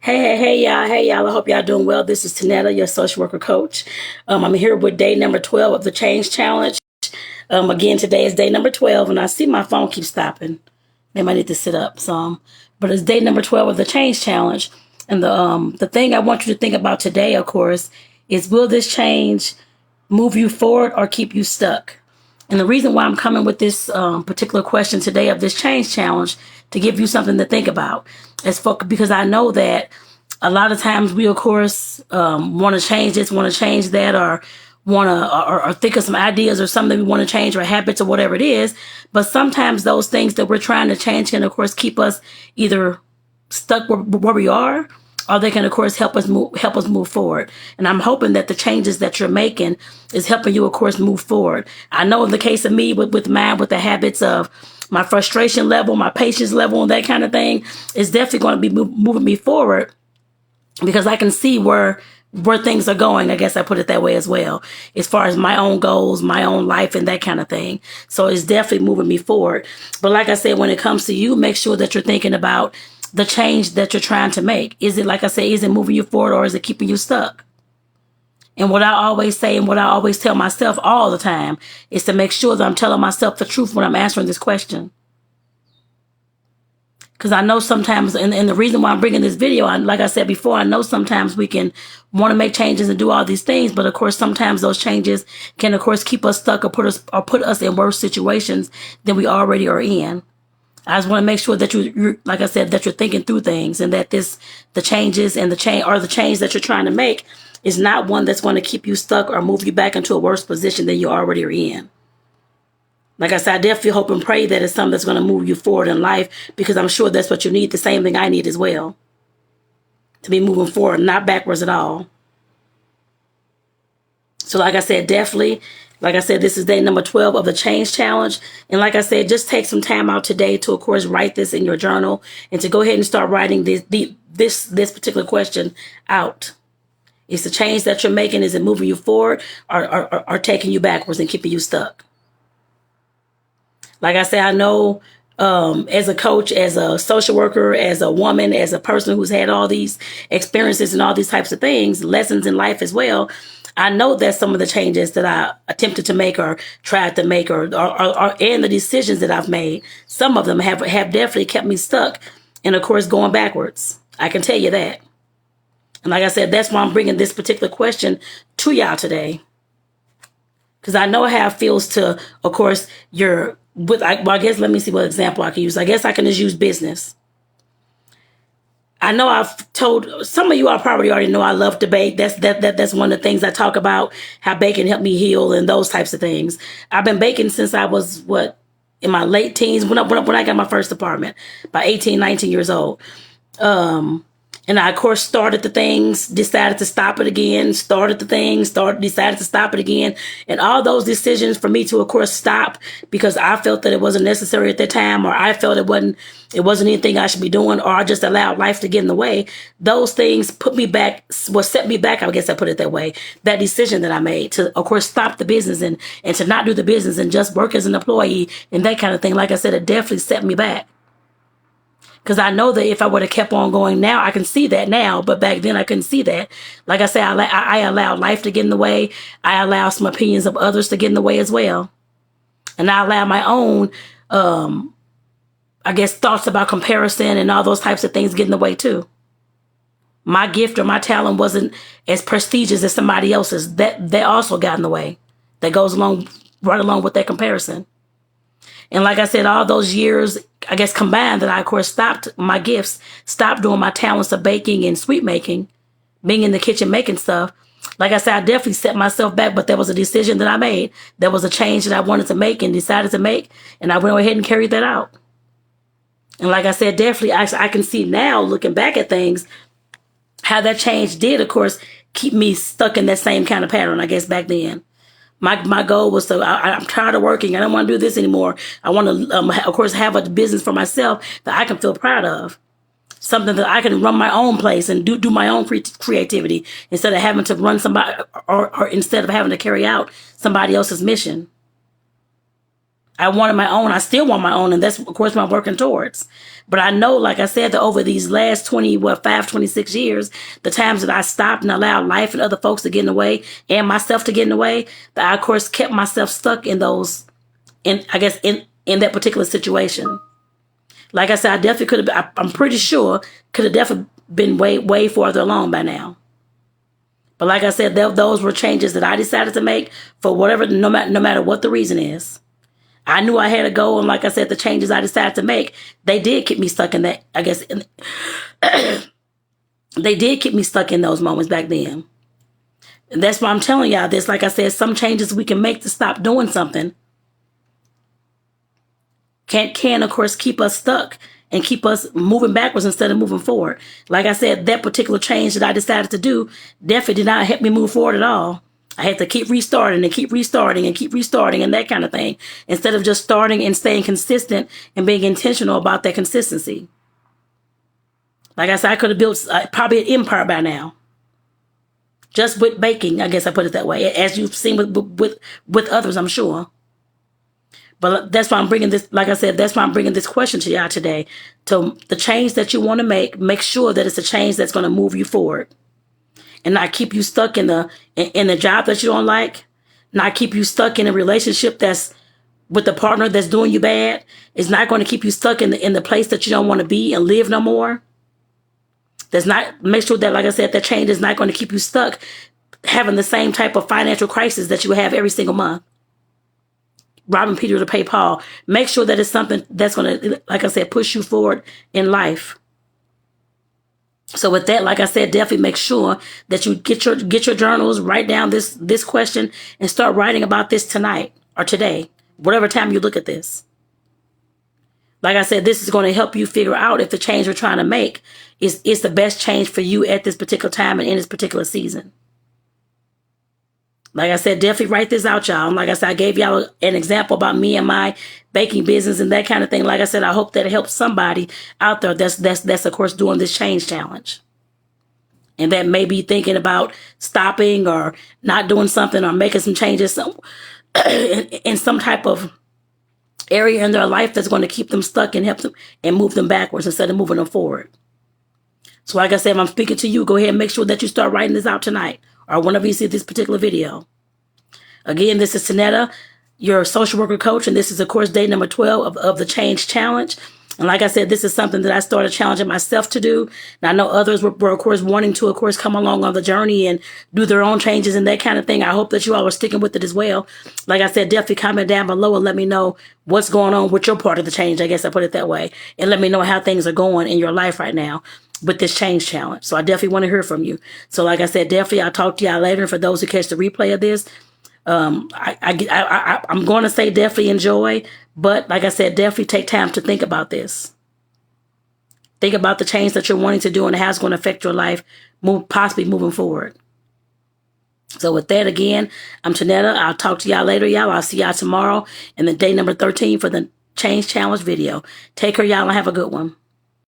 Hey, y'all. I hope y'all doing well. This is Tonetta, your social worker coach. I'm here with day number 12 of the Change Challenge. Again, today is day number 12, and I see my phone keeps stopping. Maybe I need to sit up some. But it's day number 12 of the Change Challenge. And the thing I want you to think about today, of course, is will this change move you forward or keep you stuck? And the reason why I'm coming with this particular question today of this change challenge to give you something to think about is because I know that a lot of times we, of course, want to change this, want to change that, or want to or think of some ideas or something we want to change or habits or whatever it is. But sometimes those things that we're trying to change can, of course, keep us either stuck where we are, or they can, of course, help us move forward. And I'm hoping that the changes that you're making is helping you, of course, move forward. I know in the case of me with mine, with the habits of my frustration level, my patience level, and that kind of thing, is definitely going to be moving me forward because I can see where things are going. I guess I put it that way as well, as far as my own goals, my own life, and that kind of thing. So it's definitely moving me forward. But like I said, when it comes to you, make sure that you're thinking about the change that you're trying to make. Is it, like I say, is it moving you forward or is it keeping you stuck? And what I always say and what I always tell myself all the time is to make sure that I'm telling myself the truth when I'm answering this question. Because I know sometimes, and the reason why I'm bringing this video, like I said before, I know sometimes we can want to make changes and do all these things, but of course, sometimes those changes can, of course, keep us stuck or put us in worse situations than we already are in. I just want to make sure that you're, like I said, that you're thinking through things and that the changes and the change that you're trying to make is not one that's going to keep you stuck or move you back into a worse position than you already are in. Like I said, I definitely hope and pray that it's something that's going to move you forward in life, because I'm sure that's what you need. The same thing I need as well, to be moving forward, not backwards at all. So like I said, definitely, like I said, this is day number 12 of the Change Challenge. And like I said, just take some time out today to, of course, write this in your journal and to go ahead and start writing this particular question out. Is the change that you're making, is it moving you forward or taking you backwards and keeping you stuck? Like I said, I know as a coach, as a social worker, as a woman, as a person who's had all these experiences and all these types of things, lessons in life as well, I know that some of the changes that I attempted to make or tried to make or and the decisions that I've made, some of them have definitely kept me stuck and, of course, going backwards. I can tell you that. And like I said, that's why I'm bringing this particular question to y'all today. Because I know how it feels to, of course, I guess let me see what example I can use. I guess I can just use business. I know I've told some of you, I probably already know I love to bake. That's one of the things I talk about, how baking helped me heal and those types of things. I've been baking since I was, in my late teens, when I got my first apartment, by 18, 19 years old. And I, of course, started the things, decided to stop it again, decided to stop it again. And all those decisions for me to, of course, stop because I felt that it wasn't necessary at that time, or I felt it wasn't anything I should be doing, or I just allowed life to get in the way. Those things set me back, I guess I put it that way. That decision that I made to, of course, stop the business and to not do the business and just work as an employee and that kind of thing. Like I said, it definitely set me back. Because I know that if I would have kept on going now, I can see that now. But back then, I couldn't see that. Like I said, I allowed life to get in the way. I allowed some opinions of others to get in the way as well. And I allowed my own, I guess, thoughts about comparison and all those types of things get in the way too. My gift or my talent wasn't as prestigious as somebody else's. That also got in the way. That goes right along with that comparison. And like I said, all those years, I guess, combined that I, of course, stopped my gifts, stopped doing my talents of baking and sweet making, being in the kitchen making stuff. Like I said, I definitely set myself back, but there was a decision that I made. There was a change that I wanted to make and decided to make, and I went ahead and carried that out. And like I said, definitely, I can see now, looking back at things, how that change did, of course, keep me stuck in that same kind of pattern, I guess, back then. My goal was I'm tired of working. I don't want to do this anymore. I want to, of course, have a business for myself that I can feel proud of. Something that I can run my own place and do my own creativity instead of having to run somebody or instead of having to carry out somebody else's mission. I wanted my own. I still want my own. And that's, of course, what I'm working towards. But I know, like I said, that over these last 26 years, the times that I stopped and allowed life and other folks to get in the way and myself to get in the way, that I, of course, kept myself stuck in those, in that particular situation. Like I said, I definitely could have, I'm pretty sure, could have definitely been way further along by now. But like I said, those were changes that I decided to make for whatever, no matter what the reason is. I knew I had to go, and like I said, the changes I decided to make, they did keep me stuck in that, I guess, they did keep me stuck in those moments back then. And that's why I'm telling y'all this. Like I said, some changes we can make to stop doing something can of course keep us stuck and keep us moving backwards instead of moving forward. Like I said, that particular change that I decided to do definitely did not help me move forward at all. I had to keep restarting and keep restarting and keep restarting and that kind of thing, instead of just starting and staying consistent and being intentional about that consistency. Like I said, I could have built probably an empire by now. Just with baking, I guess I put it that way, as you've seen with others, I'm sure. But that's why I'm bringing this, like I said, that's why I'm bringing this question to y'all today. To the change that you want to make sure that it's a change that's going to move you forward. And not keep you stuck in the job that you don't like, not keep you stuck in a relationship that's with a partner that's doing you bad. It's not going to keep you stuck in the place that you don't want to be and live no more. That's not, make sure that, like I said, that change is not going to keep you stuck having the same type of financial crisis that you have every single month. Robbing Peter to pay Paul. Make sure that it's something that's going to, like I said, push you forward in life. So with that, like I said, definitely make sure that you get your journals, write down this question, and start writing about this tonight or today, whatever time you look at this. Like I said, this is going to help you figure out if the change we're trying to make is the best change for you at this particular time and in this particular season. Like I said, definitely write this out, y'all. And like I said, I gave y'all an example about me and my baking business and that kind of thing. Like I said, I hope that it helps somebody out there that's of course doing this change challenge. And that may be thinking about stopping or not doing something or making some changes in some type of area in their life that's going to keep them stuck and help them and move them backwards instead of moving them forward. So like I said, if I'm speaking to you, go ahead and make sure that you start writing this out tonight or whenever you see this particular video. Again, this is Tonetta, your social worker coach, and this is, of course, day number 12 of the Change Challenge. And like I said, this is something that I started challenging myself to do. And I know others were, of course, wanting to, of course, come along on the journey and do their own changes and that kind of thing. I hope that you all are sticking with it as well. Like I said, definitely comment down below and let me know what's going on with your part of the change. I guess I put it that way. And let me know how things are going in your life right now with this change challenge. So I definitely want to hear from you. So like I said, definitely I'll talk to y'all later. And for those who catch the replay of this, I'm going to say definitely enjoy, but like I said, definitely take time to think about this. Think about the change that you're wanting to do and how it's going to affect your life, possibly moving forward. So with that, again, I'm Tonetta. I'll talk to y'all later, y'all. I'll see y'all tomorrow in the day number 13 for the Change Challenge video. Take care, y'all, and have a good one.